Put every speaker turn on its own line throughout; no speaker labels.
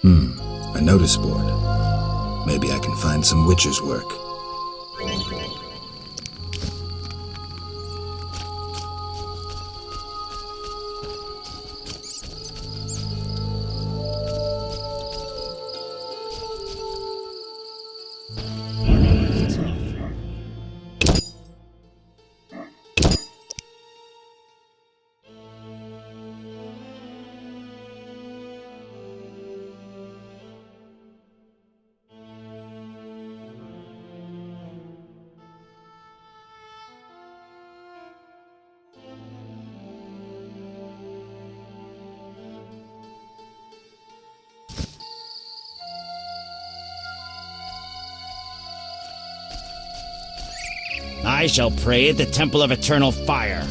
A notice board. Maybe I can find some witcher's work.
I shall pray at the Temple of Eternal Fire.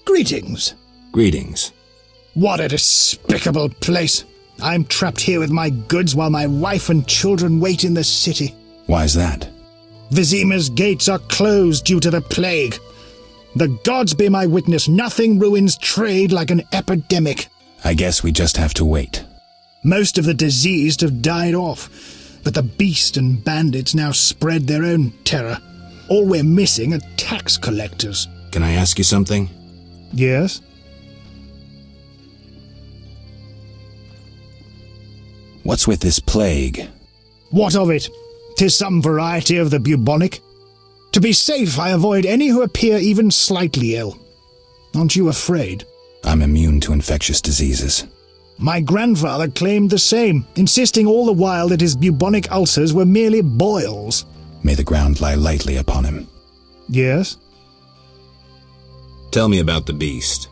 Greetings.
Greetings.
What a despicable place. I'm trapped here with my goods while my wife and children wait in the city.
Why's that?
Wyzima's gates are closed due to the plague. The gods be my witness, nothing ruins trade like an epidemic.
I guess we just have to wait.
Most of the diseased have died off, but the beast and bandits now spread their own terror. All we're missing are tax collectors.
Can I ask you something?
Yes?
What's with this plague?
What of it? 'Tis some variety of the bubonic. To be safe, I avoid any who appear even slightly ill. Aren't you afraid?
I'm immune to infectious diseases.
My grandfather claimed the same, insisting all the while that his bubonic ulcers were merely boils.
May the ground lie lightly upon him.
Yes?
Tell me about the beast.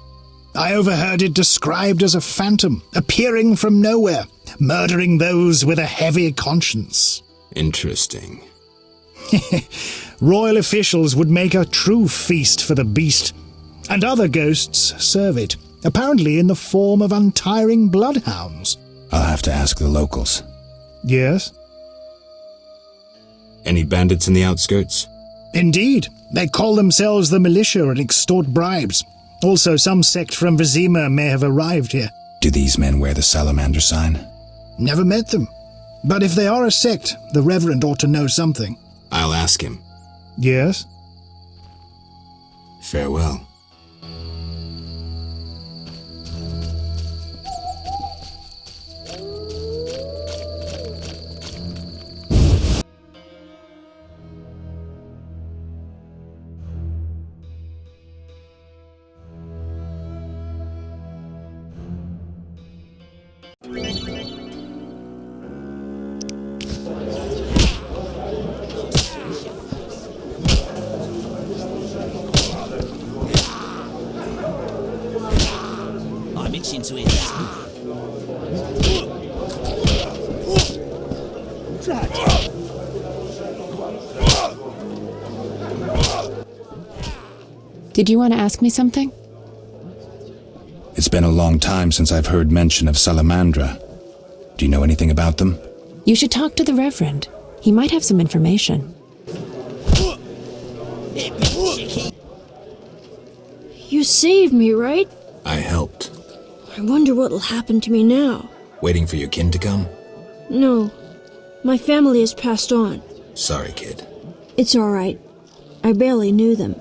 I overheard it described as a phantom, appearing from nowhere, murdering those with a heavy conscience.
Interesting.
Royal officials would make a true feast for the beast, and other ghosts serve it, apparently in the form of untiring bloodhounds.
I'll have to ask the locals.
Yes?
Any bandits in the outskirts?
Indeed. They call themselves the militia and extort bribes. Also, some sect from Wyzima may have arrived here.
Do these men wear the salamander sign?
Never met them. But if they are a sect, the Reverend ought to know something.
I'll ask him.
Yes?
Farewell.
Swiss.
Did you want to ask me something?
It's been a long time since I've heard mention of Salamandra. Do you know anything about them?
You should talk to the Reverend. He might have some information.
You saved me, right?
I helped.
I wonder what'll happen to me now.
Waiting for your kin to come?
No. My family has passed on.
Sorry, kid.
It's all right. I barely knew them.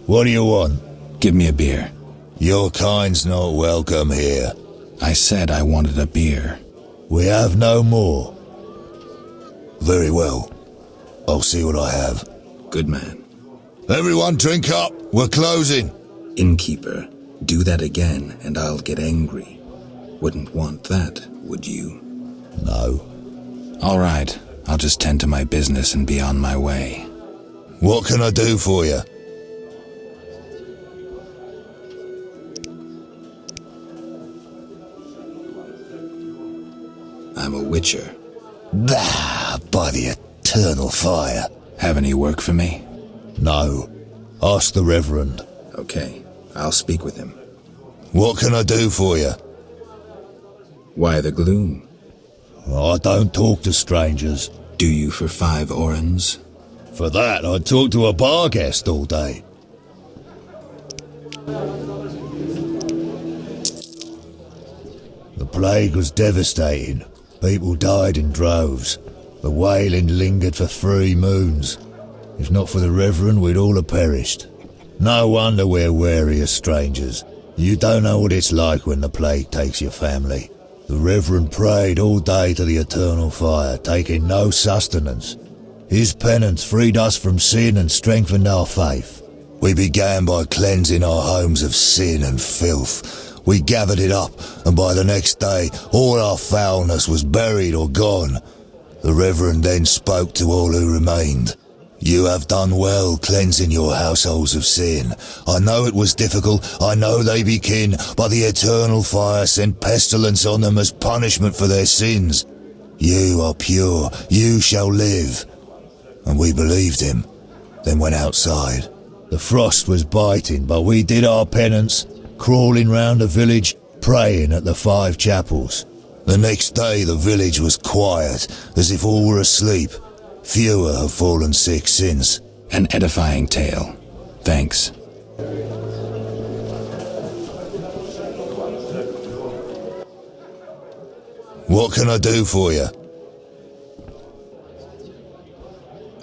What do you want?
Give me a beer.
Your kind's not welcome here.
I said I wanted a beer.
We have no more. Very well. I'll see what I have.
Good man.
Everyone drink up. We're closing.
Innkeeper, do that again and I'll get angry. Wouldn't want that, would you?
No.
All right. I'll just tend to my business and be on my way.
What can I do for you?
I'm a witcher.
Ah, by the eternal fire.
Have any work for me?
No. Ask the Reverend.
Okay, I'll speak with him.
What can I do for you?
Why the gloom?
I don't talk to strangers.
Do you for 5 orens?
For that, I'd talk to a Barghest all day. The plague was devastating. People died in droves. The wailing lingered for 3 moons. If not for the Reverend, we'd all have perished. No wonder we're wary of strangers. You don't know what it's like when the plague takes your family. The Reverend prayed all day to the eternal fire, taking no sustenance. His penance freed us from sin and strengthened our faith. We began by cleansing our homes of sin and filth. We gathered it up, and by the next day, all our foulness was buried or gone. The Reverend then spoke to all who remained. You have done well cleansing your households of sin. I know it was difficult, I know they be kin, but the eternal fire sent pestilence on them as punishment for their sins. You are pure, you shall live. And we believed him, then went outside. The frost was biting, but we did our penance, crawling round the village, praying at the 5 chapels. The next day the village was quiet, as if all were asleep. Fewer have fallen sick since.
An edifying tale. Thanks.
What can I do for you?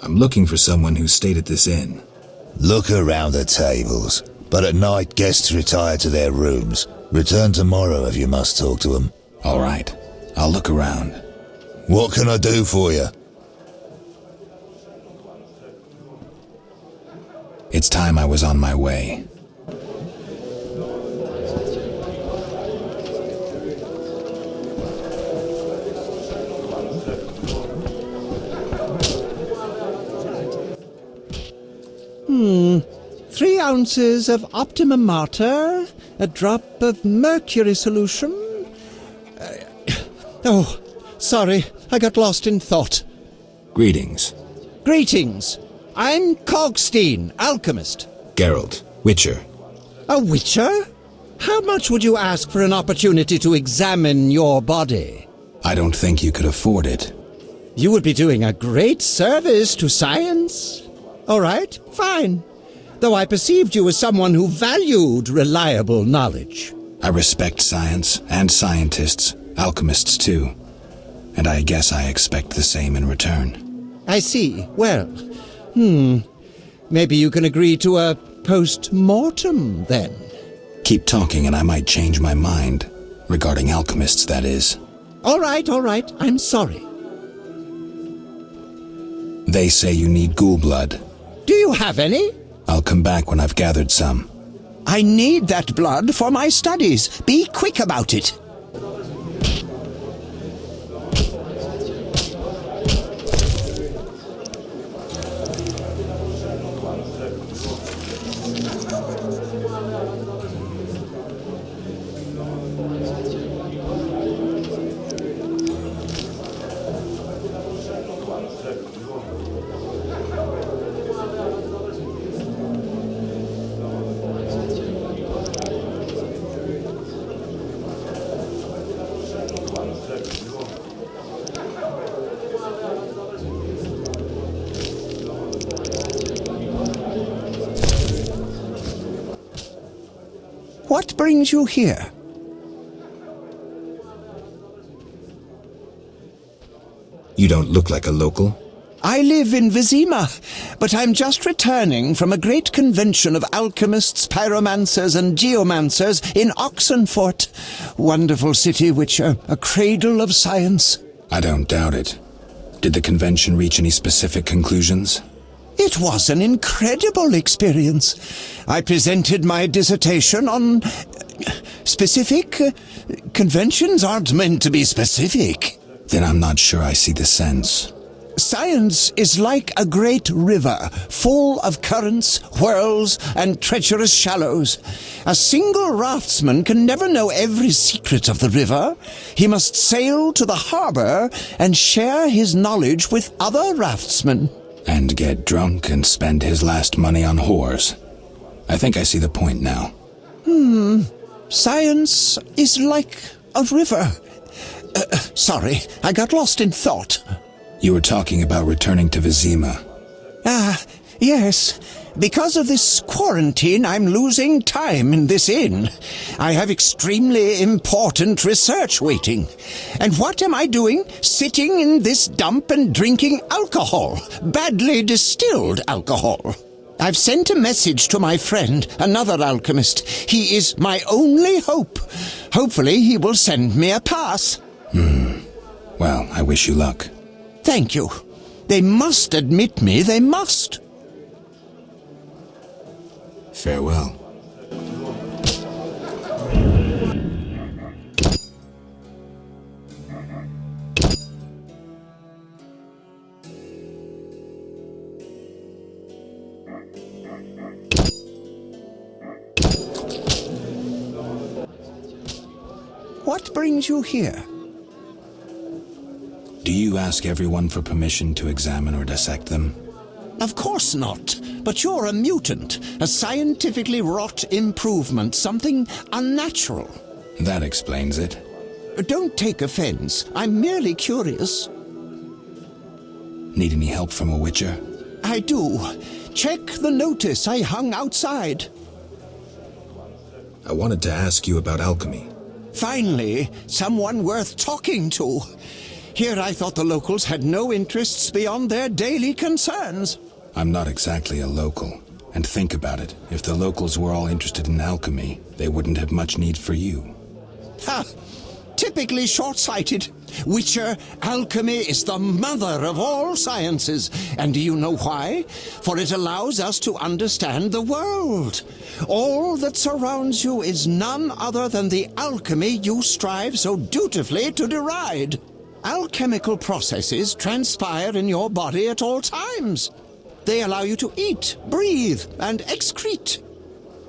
I'm looking for someone who stayed at this inn.
Look around the tables, but at night guests retire to their rooms. Return tomorrow if you must talk to them.
All right. I'll look around.
What can I do for you?
It's time I was on my way.
Three ounces of optimum mater, a drop of mercury solution. Sorry, I got lost in thought.
Greetings.
Greetings. I'm Cogstein, alchemist.
Geralt, witcher.
A witcher? How much would you ask for an opportunity to examine your body?
I don't think you could afford it.
You would be doing a great service to science. All right, fine. Though I perceived you as someone who valued reliable knowledge.
I respect science and scientists, alchemists too. And I guess I expect the same in return.
I see. Well, maybe you can agree to a Post-mortem, then.
Keep talking and I might change my mind. Regarding alchemists, that is.
All right, I'm sorry.
They say you need ghoul blood.
Do you have any?
I'll come back when I've gathered some.
I need that blood for my studies. Be quick about it. What brings you here?
You don't look like a local.
I live in Wyzima, but I'm just returning from a great convention of alchemists, pyromancers, and geomancers in Oxenfurt. Wonderful city, which a cradle of science.
I don't doubt it. Did the convention reach any specific conclusions?
It was an incredible experience. I presented my dissertation on specific. Conventions aren't meant to be specific.
Then I'm not sure I see the sense.
Science is like a great river, full of currents, whirls, and treacherous shallows. A single raftsman can never know every secret of the river. He must sail to the harbor and share his knowledge with other raftsmen.
And get drunk and spend his last money on whores. I think I see the point now.
Science is like a river. Sorry, I got lost in thought.
You were talking about returning to Wyzima.
Yes. Because of this quarantine, I'm losing time in this inn. I have extremely important research waiting. And what am I doing? Sitting in this dump and drinking alcohol. Badly distilled alcohol. I've sent a message to my friend, another alchemist. He is my only hope. Hopefully he will send me a pass.
Well, I wish you luck.
Thank you. They must admit me, they must.
Farewell.
What brings you here?
Do you ask everyone for permission to examine or dissect them?
Of course not. But you're a mutant, a scientifically wrought improvement, something unnatural.
That explains it.
Don't take offense. I'm merely curious.
Need any help from a witcher?
I do. Check the notice I hung outside.
I wanted to ask you about alchemy.
Finally, someone worth talking to. Here I thought the locals had no interests beyond their daily concerns.
I'm not exactly a local. And think about it. If the locals were all interested in alchemy, they wouldn't have much need for you.
Ha! Typically short-sighted. Witcher, alchemy is the mother of all sciences. And do you know why? For it allows us to understand the world. All that surrounds you is none other than the alchemy you strive so dutifully to deride. Alchemical processes transpire in your body at all times. They allow you to eat, breathe, and excrete.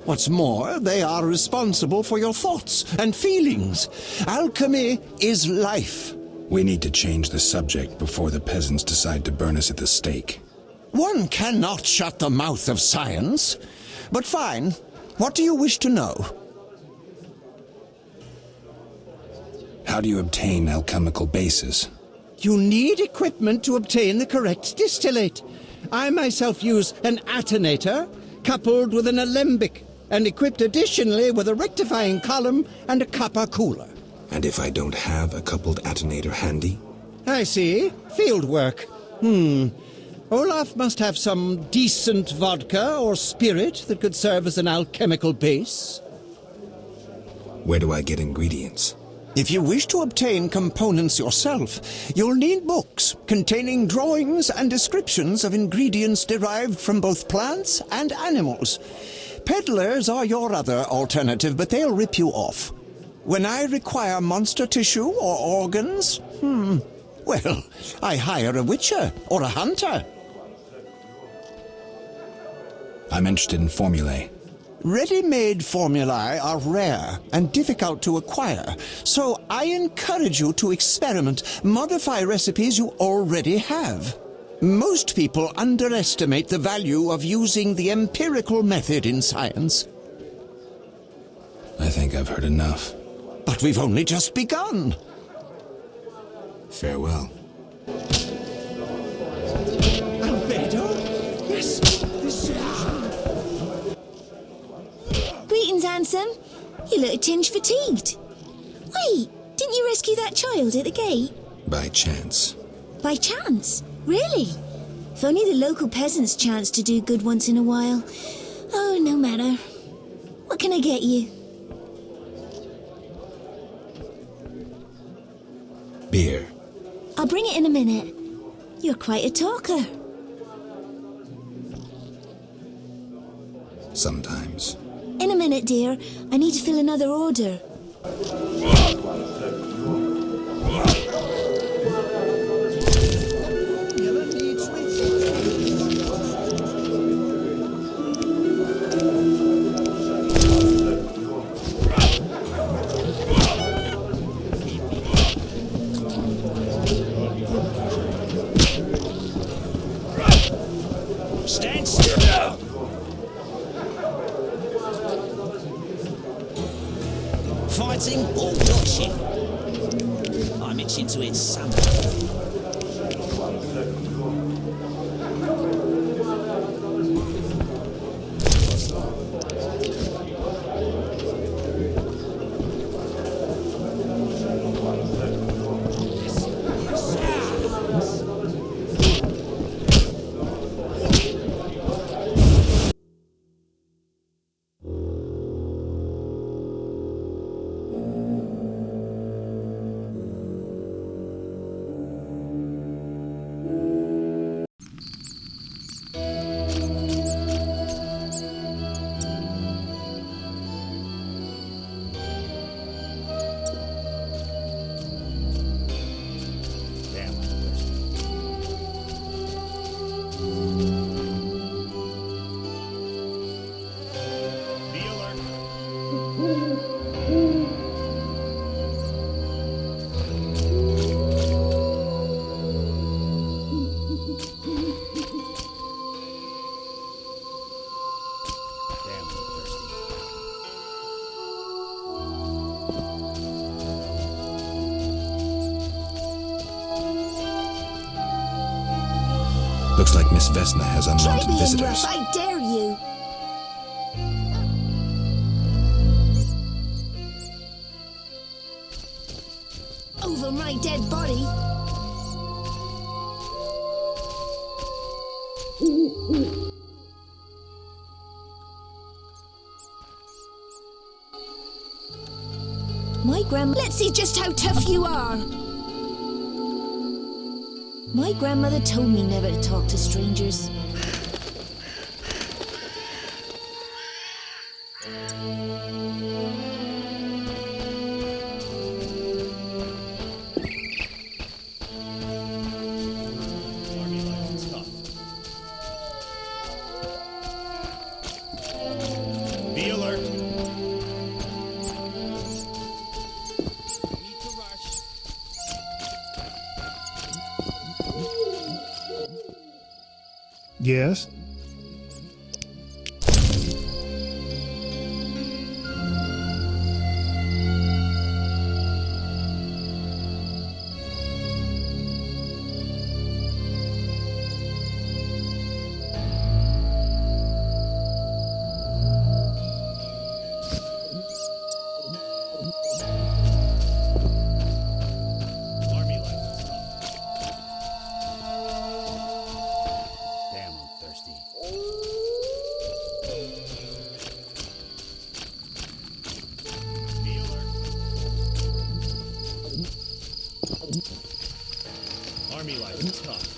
What's more, they are responsible for your thoughts and feelings. Alchemy is life.
We need to change the subject before the peasants decide to burn us at the stake.
One cannot shut the mouth of science. But fine, what do you wish to know?
How do you obtain alchemical bases?
You need equipment to obtain the correct distillate. I myself use an attenator, coupled with an alembic, and equipped additionally with a rectifying column and a copper cooler.
And if I don't have a coupled attenator handy?
I see. Field work. Olaf must have some decent vodka or spirit that could serve as an alchemical base.
Where do I get ingredients?
If you wish to obtain components yourself, you'll need books containing drawings and descriptions of ingredients derived from both plants and animals. Peddlers are your other alternative, but they'll rip you off. When I require monster tissue or organs, well, I hire a witcher or a hunter.
I'm interested in formulae.
Ready-made formulae are rare and difficult to acquire, so I encourage you to experiment, modify recipes you already have. Most people underestimate the value of using the empirical method in science.
I think I've heard enough.
But we've only just begun.
Farewell.
Albedo? Yes, this
Greetings, handsome. You look a tinge fatigued. Wait, didn't you rescue that child at the gate?
By chance.
By chance? Really? If only the local peasants chanced to do good once in a while. Oh, no matter. What can I get you?
Beer.
I'll bring it in a minute. You're quite a talker.
Sometimes.
In a minute, dear. I need to fill another order.
Stand still! Fighting or watching? I'm itching to hit something.
Looks like Miss Vesna has
Try
unwanted
being
visitors.
rough, I dare you. Over my dead body. My grandma. Let's see just how tough you are. My grandmother told me never to talk to strangers.
Be alert.
Yes?
Army life is tough.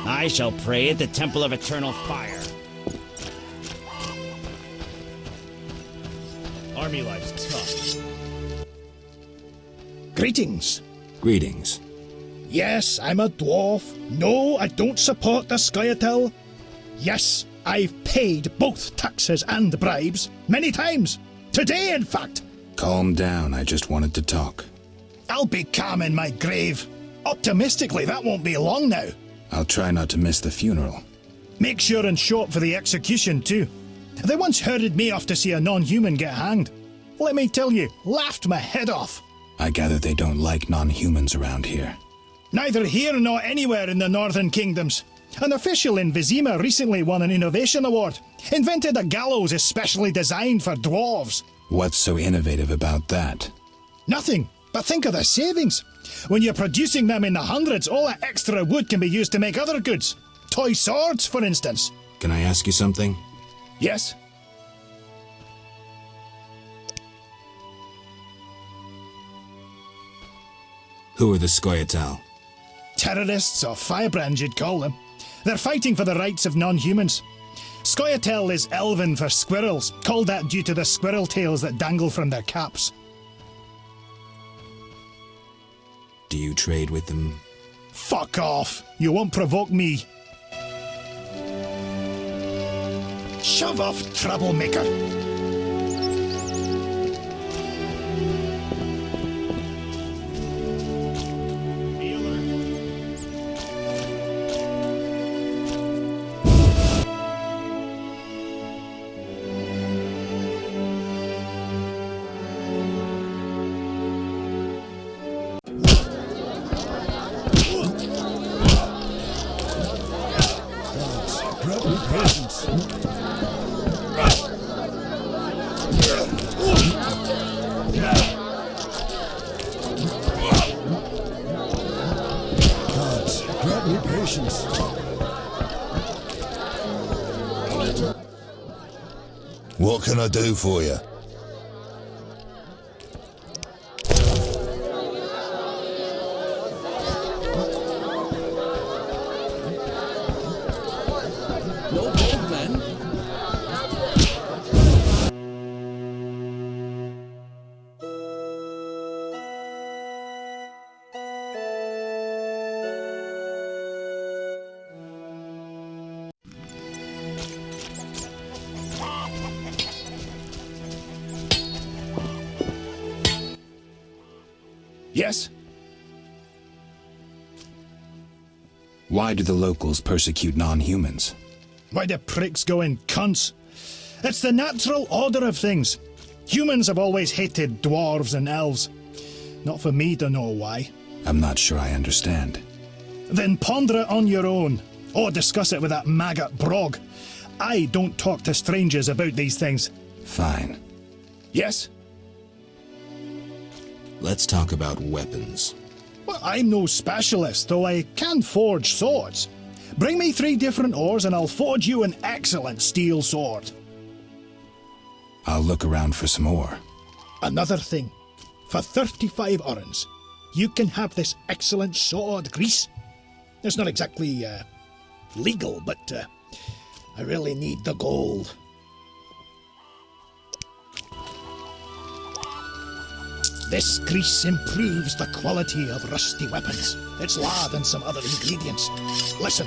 I shall pray at the temple of eternal fire. Army life's tough.
Greetings.
Greetings.
Yes, I'm a dwarf. No, I don't support the Scoia'tael. Yes, I've paid both taxes and bribes many times. Today, in fact.
Calm down, I just wanted to talk.
I'll be calm in my grave. Optimistically, that won't be long now.
I'll try not to miss the funeral.
Make sure and show up for the execution, too. They once herded me off to see a non-human get hanged. Let me tell you, laughed my head off.
I gather they don't like non-humans around here.
Neither here nor anywhere in the Northern Kingdoms. An official in Wyzima recently won an innovation award. Invented a gallows especially designed for dwarves.
What's so innovative about that?
Nothing, but think of the savings. When you're producing them in the hundreds, all that extra wood can be used to make other goods. Toy swords, for instance.
Can I ask you something?
Yes?
Who are the Scoia'tael?
Terrorists or firebrands, you'd call them. They're fighting for the rights of non-humans. Scoia'tael is Elven for squirrels, called that due to the squirrel tails that dangle from their caps.
Do you trade with them?
Fuck off! You won't provoke me. Shove off, troublemaker.
What can I do for you?
No gold, man.
Yes?
Why do the locals persecute non-humans?
Why do pricks go in cunts? It's the natural order of things. Humans have always hated dwarves and elves. Not for me to know why.
I'm not sure I understand.
Then ponder it on your own, or discuss it with that maggot Brog. I don't talk to strangers about these things.
Fine.
Yes?
Let's talk about weapons.
Well, I'm no specialist, though I can forge swords. Bring me 3 different ores and I'll forge you an excellent steel sword.
I'll look around for some more.
Another thing. For 35 orens, you can have this excellent sword, Grease. It's not exactly, legal, but, I really need the gold. This grease improves the quality of rusty weapons. It's lard and some other ingredients. Listen.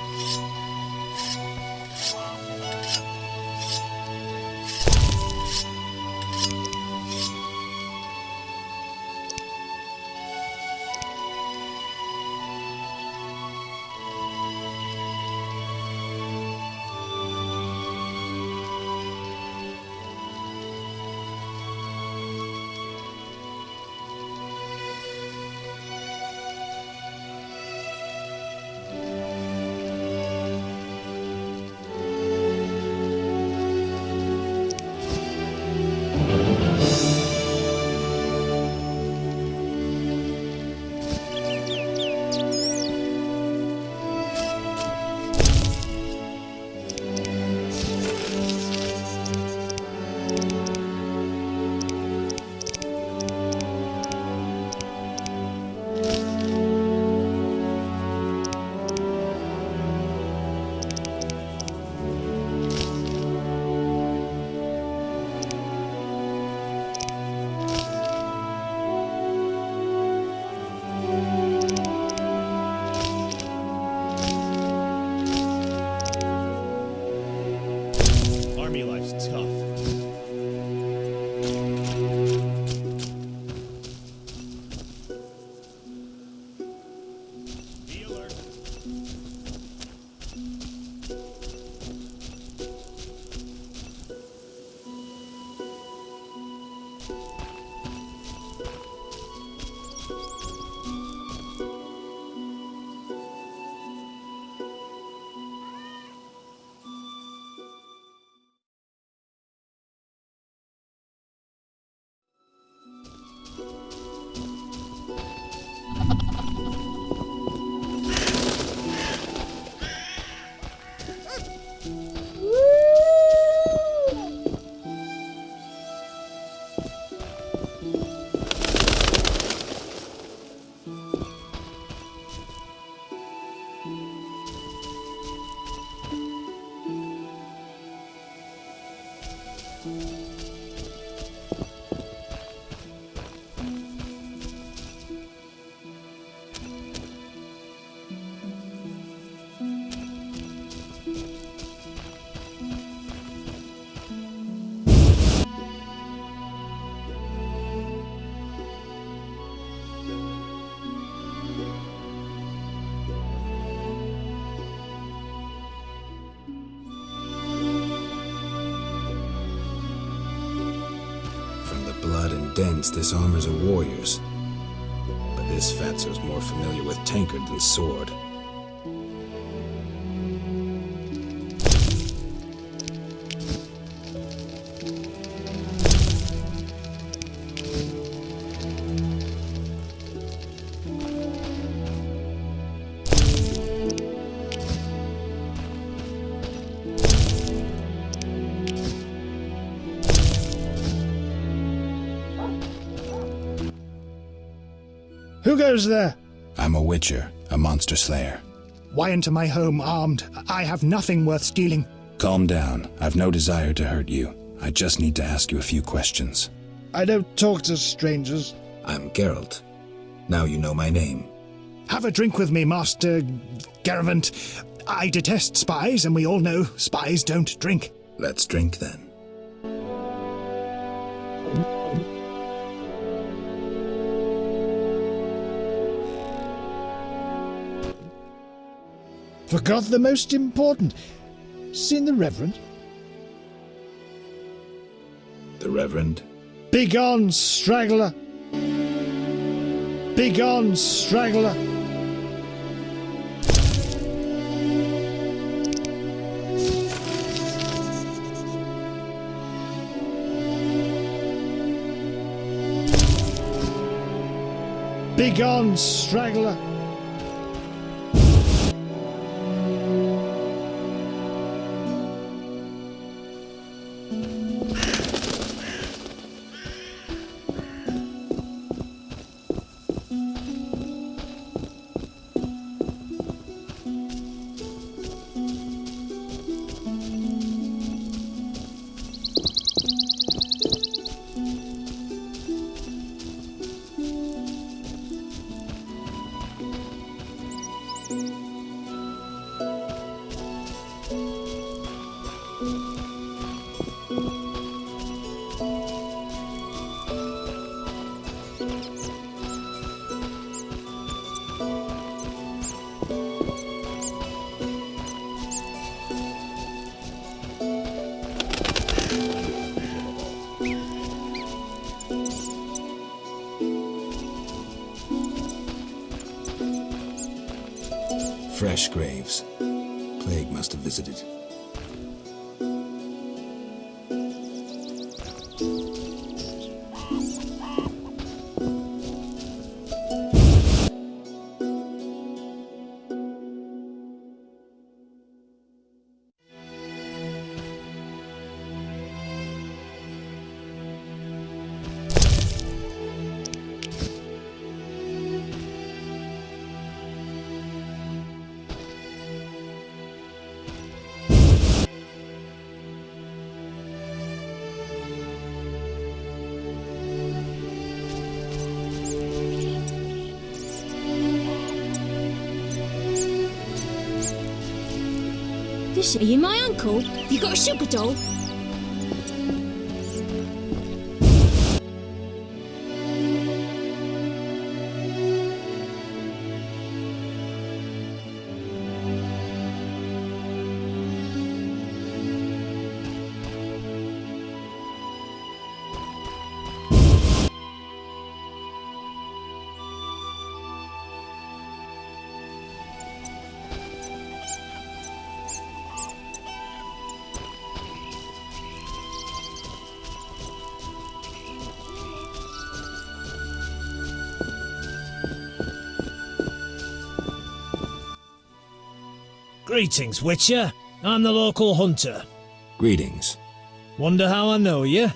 dense, this armor's a warrior's. But this fatso's more familiar with tankard than sword.
Who goes there?
I'm a witcher, a monster slayer.
Why enter my home armed? I have nothing worth stealing.
Calm down. I've no desire to hurt you. I just need to ask you a few questions.
I don't talk to strangers.
I'm Geralt. Now you know my name.
Have a drink with me, Master Garavant. I detest spies, and we all know spies don't drink.
Let's drink then.
Forgot the most important. Seen the Reverend?
The Reverend?
Begone, straggler! Begone, straggler! Begone, straggler!
Fresh graves. Plague must have visited.
Are you my uncle? You got a sugar doll?
Greetings, Witcher. I'm the local hunter.
Greetings.
Wonder how I know you?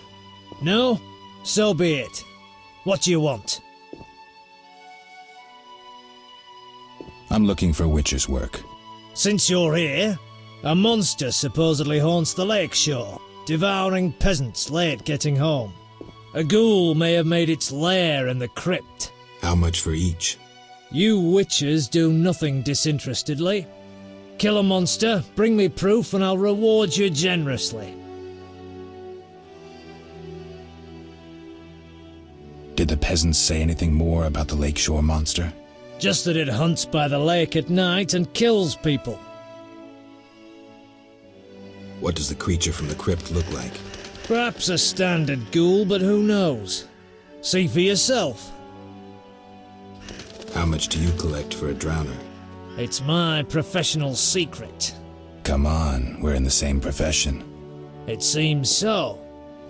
No? So be it. What do you want?
I'm looking for witcher's work.
Since you're here, a monster supposedly haunts the lakeshore, devouring peasants late getting home. A ghoul may have made its lair in the crypt.
How much for each?
You witchers do nothing disinterestedly. Kill a monster, bring me proof, and I'll reward you generously.
Did the peasants say anything more about the lakeshore monster?
Just that it hunts by the lake at night and kills people.
What does the creature from the crypt look like?
Perhaps a standard ghoul, but who knows? See for yourself.
How much do you collect for a drowner?
It's my professional secret.
Come on, we're in the same profession.
It seems so.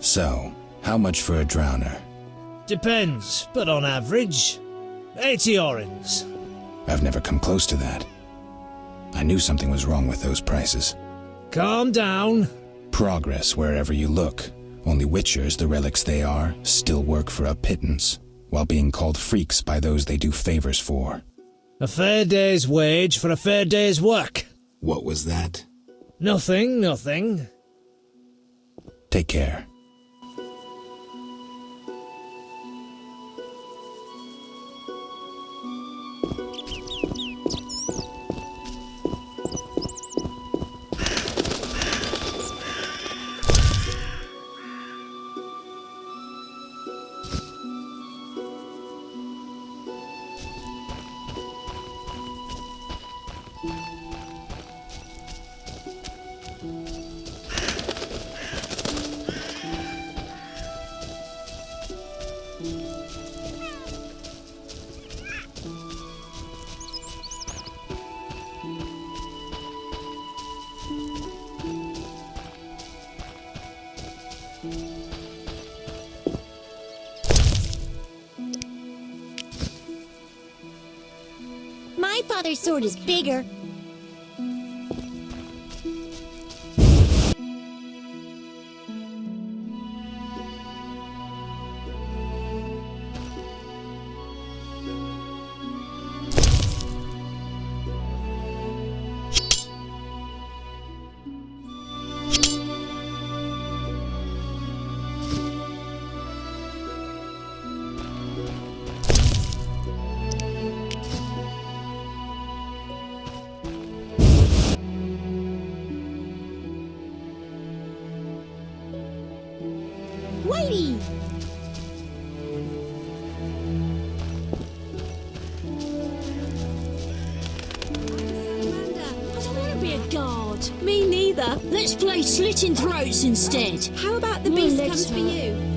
So, how much for a drowner?
Depends, but on average, 80 orens.
I've never come close to that. I knew something was wrong with those prices.
Calm down.
Progress wherever you look. Only witchers, the relics they are, still work for a pittance, while being called freaks by those they do favors for.
A fair day's wage for a fair day's work.
What was that?
Nothing, nothing.
Take care.
My father's sword is bigger. Whitey! I don't want to be a guard. Me neither. Let's play slitting throats instead. How about the beast comes for you?